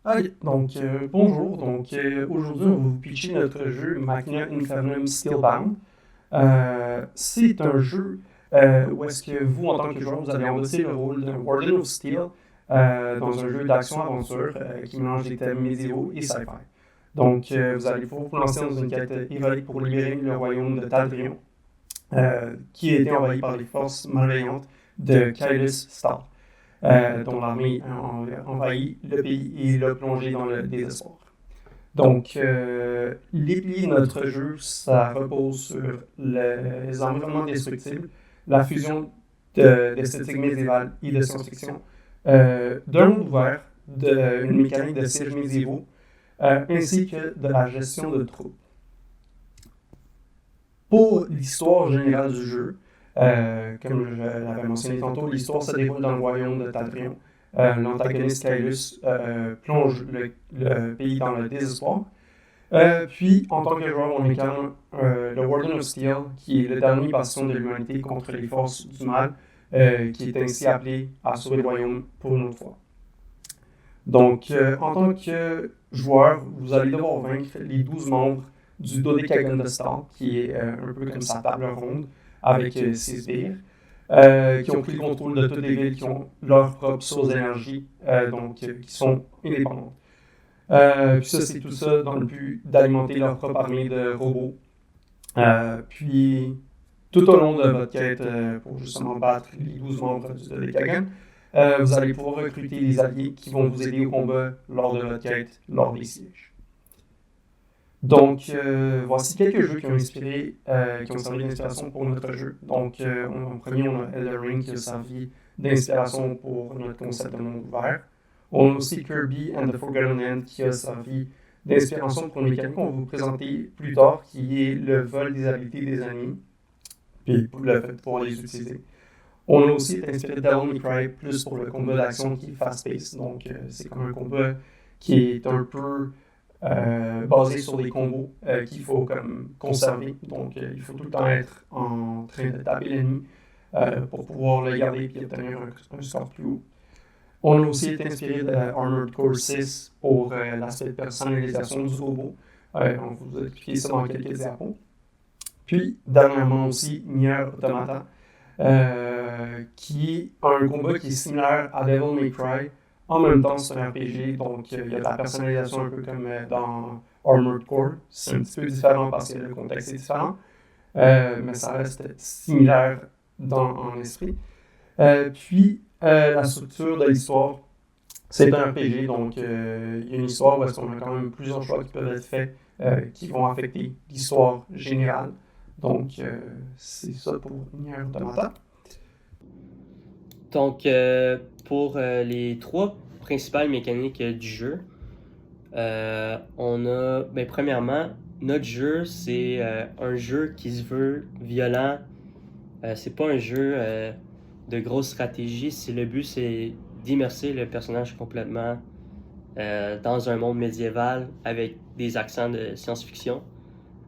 Ok, donc bonjour. Aujourd'hui, on va vous pitcher notre jeu Machina Infernum Steelbound. C'est un jeu où est-ce que vous, en tant que joueur, vous allez endosser le rôle d'un Warden of Steel dans un jeu d'action-aventure qui mélange des thèmes médiévaux et sci-fi. Vous allez pouvoir vous lancer dans une quête héroïque pour libérer le royaume de Taldrion, qui a été envahi par les forces malveillantes de Kylus Star, dont l'armée a envahi le pays et l'a plongé dans le désespoir. Les piliers de notre jeu, ça repose sur les environnements destructibles, la fusion d'esthétique médiévale et de science-fiction, d'un monde ouvert, d'une mécanique de sièges médiévaux, ainsi que de la gestion de troupes. Pour l'histoire générale du jeu, comme je l'avais mentionné tantôt, l'histoire se déroule dans le royaume de Taldrion. L'antagoniste Kylus plonge le pays dans le désespoir. Puis, en tant que joueur, on incarne le Warden of Steel, qui est le dernier bastion de l'humanité contre les forces du mal, qui est ainsi appelé à sauver le royaume pour une autre fois. En tant que joueur, vous allez devoir vaincre les 12 membres du Dodecagon de Star, qui est un peu comme sa table ronde, avec 6 sbires, qui ont pris le contrôle de toutes les villes qui ont leur propre source d'énergie, qui sont indépendantes. Puis ça, c'est tout ça dans le but d'alimenter leur propre armée de robots. Puis, tout au long de votre quête, pour justement battre les 12 membres du Dodecagon, vous allez pouvoir recruter des alliés qui vont vous aider au combat lors de votre quête, lors des sièges. Voici quelques jeux qui ont servi d'inspiration pour notre jeu. En premier, on a Elden Ring qui a servi d'inspiration pour notre concept de monde ouvert. On a aussi Kirby and the Forgotten Land qui a servi d'inspiration pour une mécanique qu'on va vous présenter plus tard, qui est le vol des habiletés des ennemis, puis le fait de pouvoir les utiliser. On a aussi été inspiré de Devil May Cry, plus pour le combat d'action qui est fast-paced. C'est comme un combat qui est un peu basé sur des combos qu'il faut comme conserver. Il faut tout le temps être en train de taper l'ennemi pour pouvoir le garder et obtenir un score plus haut. On a aussi été inspiré de Armored Core 6 pour l'aspect de personnalisation du robot. On vous a expliqué ça dans quelques diapos. Puis, dernièrement aussi, Nier Automata, qui est un combat qui est similaire à Devil May Cry. En même temps, c'est un RPG, il y a de la personnalisation un peu comme dans Armored Core. C'est un petit peu différent parce que le contexte est différent, mais ça reste similaire en esprit. La structure de l'histoire, c'est un RPG, il y a une histoire où est-ce qu'on a quand même plusieurs choix qui peuvent être faits qui vont affecter l'histoire générale. C'est ça pour Nier Automata. Pour les trois principales mécaniques du jeu, premièrement, notre jeu, c'est un jeu qui se veut violent. C'est pas un jeu de grosse stratégie. Le but, c'est d'immerser le personnage complètement dans un monde médiéval avec des accents de science-fiction.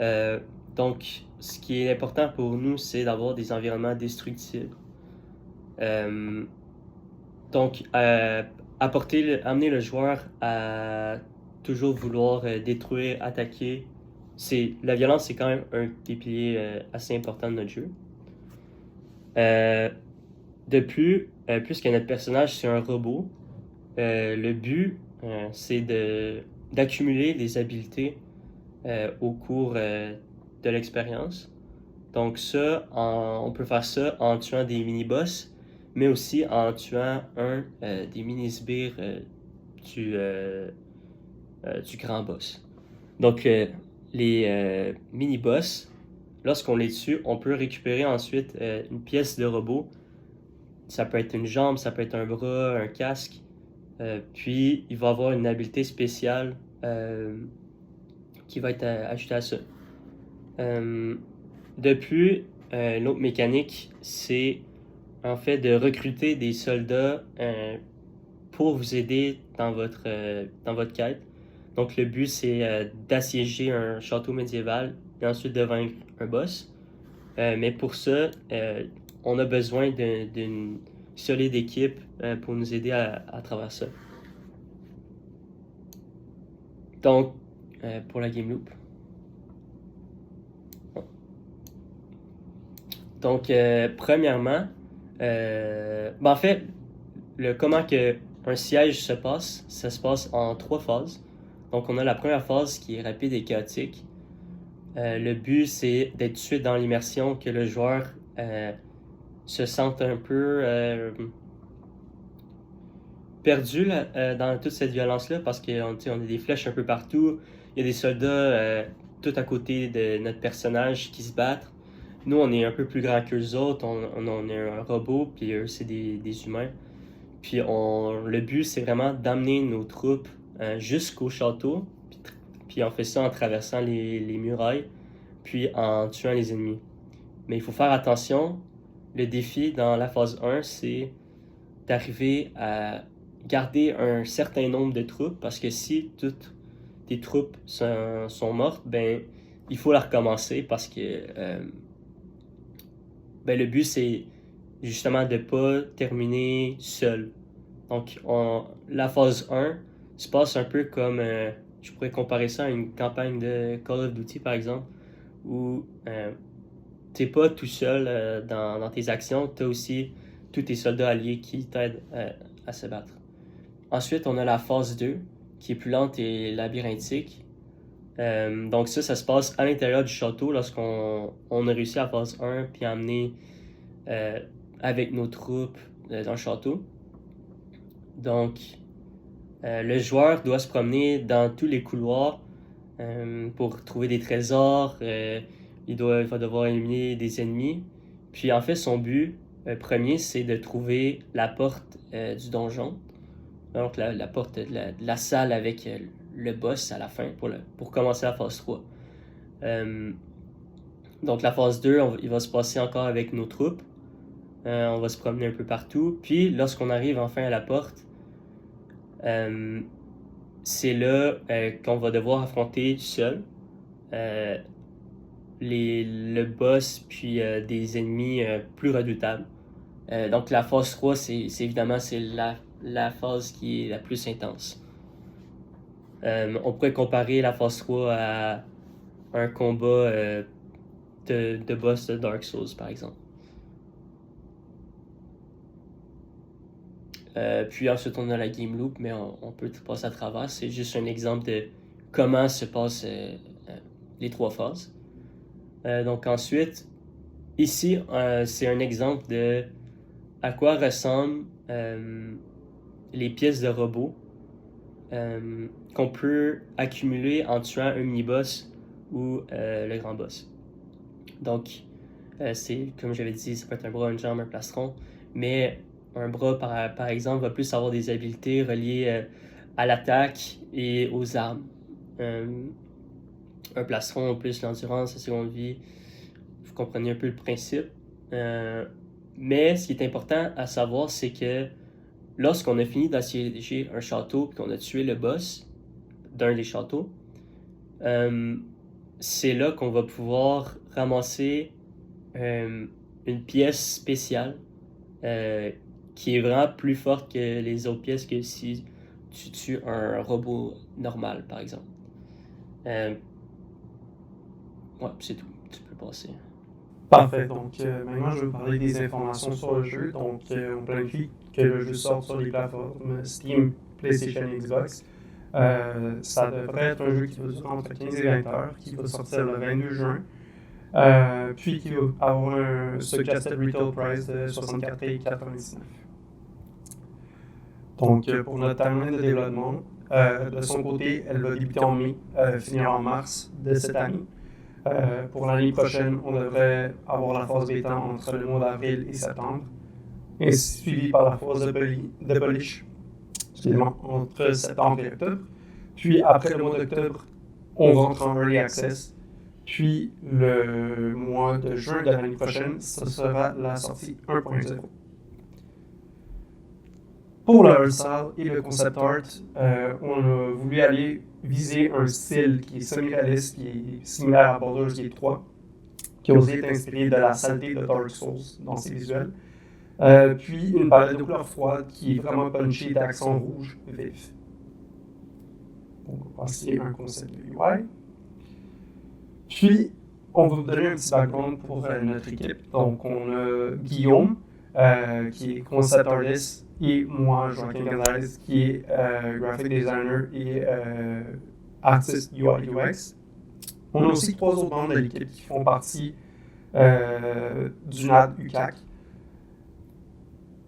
Ce qui est important pour nous, c'est d'avoir des environnements destructibles. Euh, donc, amener le joueur à toujours vouloir détruire, attaquer. La violence, c'est quand même un des piliers assez importants de notre jeu. Puisque notre personnage, c'est un robot, le but, c'est d'accumuler des habiletés au cours de l'expérience. On peut faire ça en tuant des mini-boss, mais aussi en tuant un des mini-sbires du grand boss. Les mini-boss, lorsqu'on les tue, on peut récupérer ensuite une pièce de robot. Ça peut être une jambe, ça peut être un bras, un casque. Puis, il va avoir une habileté spéciale qui va être ajoutée à ça. Une autre mécanique, c'est en fait de recruter des soldats pour vous aider dans votre quête. Donc le but, c'est d'assiéger un château médiéval et ensuite de vaincre un boss. Mais pour ça, on a besoin d'une solide équipe pour nous aider à travers ça. Donc, pour la game loop. Donc, premièrement, en fait, comment que un siège se passe, ça se passe en 3 phases. Donc, on a la première phase qui est rapide et chaotique. Le but, c'est d'être tout de suite dans l'immersion, que le joueur se sente un peu perdu dans toute cette violence-là, parce qu'on a des flèches un peu partout, il y a des soldats tout à côté de notre personnage qui se battent. Nous, on est un peu plus grands qu'eux autres, on est un robot, puis eux, c'est des humains. Puis le but, c'est vraiment d'amener nos troupes jusqu'au château, puis on fait ça en traversant les murailles, puis en tuant les ennemis. Mais il faut faire attention, le défi dans la phase 1, c'est d'arriver à garder un certain nombre de troupes, parce que si toutes tes troupes sont mortes, ben il faut la recommencer, parce que le but, c'est justement de ne pas terminer seul. Donc, la phase 1 se passe un peu comme, je pourrais comparer ça à une campagne de Call of Duty, par exemple, où tu n'es pas tout seul dans tes actions, tu as aussi tous tes soldats alliés qui t'aident à se battre. Ensuite, on a la phase 2, qui est plus lente et labyrinthique. Donc ça se passe à l'intérieur du château lorsqu'on a réussi à la phase 1 puis à amener avec nos troupes dans le château. Donc, le joueur doit se promener dans tous les couloirs pour trouver des trésors. Il va devoir éliminer des ennemis. Puis en fait, son but premier, c'est de trouver la porte du donjon. Donc la porte de la salle avec le boss à la fin pour commencer la phase 3. Donc la phase 2, il va se passer encore avec nos troupes. On va se promener un peu partout. Puis lorsqu'on arrive enfin à la porte, c'est là qu'on va devoir affronter seul le boss puis des ennemis plus redoutables. Donc la phase 3, c'est évidemment c'est la phase qui est la plus intense. On pourrait comparer la phase 3 à un combat de boss de Dark Souls, par exemple. Puis ensuite, on a la game loop, mais on peut passer à travers. C'est juste un exemple de comment se passent les 3 phases. Donc ensuite, ici, c'est un exemple de à quoi ressemblent les pièces de robot qu'on peut accumuler en tuant un mini-boss ou le grand boss. Donc, c'est comme j'avais dit, ça peut être un bras, une jambe, un plastron, mais un bras, par exemple, va plus avoir des habiletés reliées à l'attaque et aux armes. Un plastron, plus l'endurance, la seconde vie. Vous comprenez un peu le principe. Mais ce qui est important à savoir, c'est que lorsqu'on a fini d'assiéger un château et qu'on a tué le boss d'un des châteaux, c'est là qu'on va pouvoir ramasser une pièce spéciale qui est vraiment plus forte que les autres pièces que si tu tues un robot normal, par exemple. Ouais, c'est tout. Tu peux passer. Parfait. Donc, maintenant, je vais vous parler des informations sur le jeu. Donc, on planifie que le jeu sorte sur les plateformes Steam, PlayStation et Xbox. Ça devrait être un jeu qui va durer entre 15 et 20 heures, qui va sortir le 22 juin. Puis qui va avoir un suggested retail price de 64,99$. Donc, pour notre timeline de développement, de son côté, elle va débuter en mai, finir en mars de cette année. Pour l'année prochaine, on devrait avoir la phase bêta entre le mois d'avril et septembre, et suivi par la phase de polish entre septembre et octobre. Puis après le mois d'octobre, on rentre en early access. Puis le mois de juin de l'année prochaine, ce sera la sortie 1.0. Pour le art style et le concept art, on a voulu aller viser un style qui est semi-réaliste, qui est similaire à Baldur's Gate 3, qui a osé être inspiré de la saleté de Dark Souls dans ses visuels. Puis une palette de couleurs froides qui est vraiment punchée d'accents rouges vifs. Bon. voici un concept de UI. Puis, on va vous donner un petit background pour notre équipe. Donc, on a Guillaume, qui est concept artist, et moi, Joaquin Gonzalez, qui est graphic designer et artiste UI UX. On a aussi 3 autres membres de l'équipe qui font partie du NAD UCAC.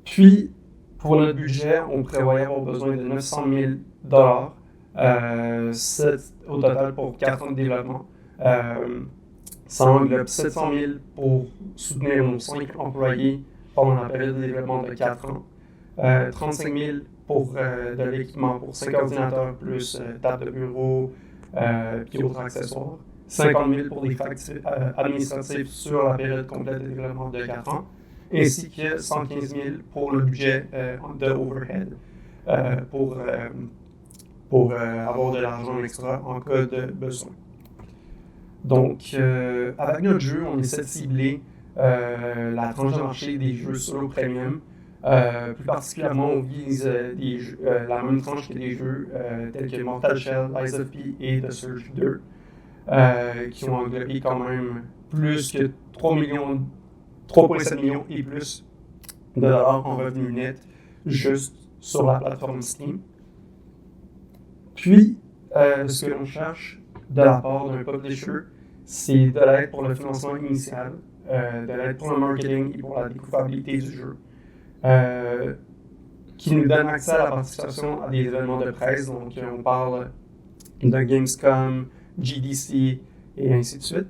Puis, pour notre budget, on prévoyait avoir besoin de 900 000 au total pour 4 ans de développement. Ça englobe 700 000 pour soutenir nos 5 employés pendant la période de développement de 4 ans, 35 000 pour de l'équipement pour 5 ordinateurs plus table de bureau puis autres accessoires, 50 000 pour des factures administratives sur la période complète de développement de 4 ans, ainsi que 115 000 pour le budget de overhead pour avoir de l'argent extra en cas de besoin. Donc, avec notre jeu, on essaie de cibler la tranche de marché des jeux solo premium. Plus particulièrement, on vise la même tranche que des jeux tels que Mortal Shell, Lies of P et The Surge 2, qui ont englobé quand même plus que 3,7 millions et plus de dollars en revenus nets juste sur la plateforme Steam. Puis, ce que l'on cherche de la part d'un publisher, c'est de l'aide pour le financement initial, de l'aide pour le marketing et pour la découvrabilité du jeu, qui nous donne accès à la participation à des événements de presse. Donc, on parle de Gamescom, GDC et ainsi de suite.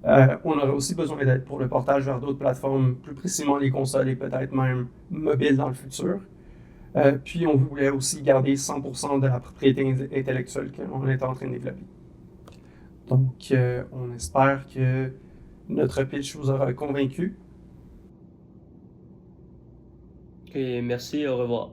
On aurait aussi besoin d'aide pour le portage vers d'autres plateformes, plus précisément les consoles et peut-être même mobiles dans le futur. Puis, on voulait aussi garder 100% de la propriété intellectuelle qu'on est en train de développer. Donc, on espère que notre pitch vous aura convaincu. Et merci, au revoir.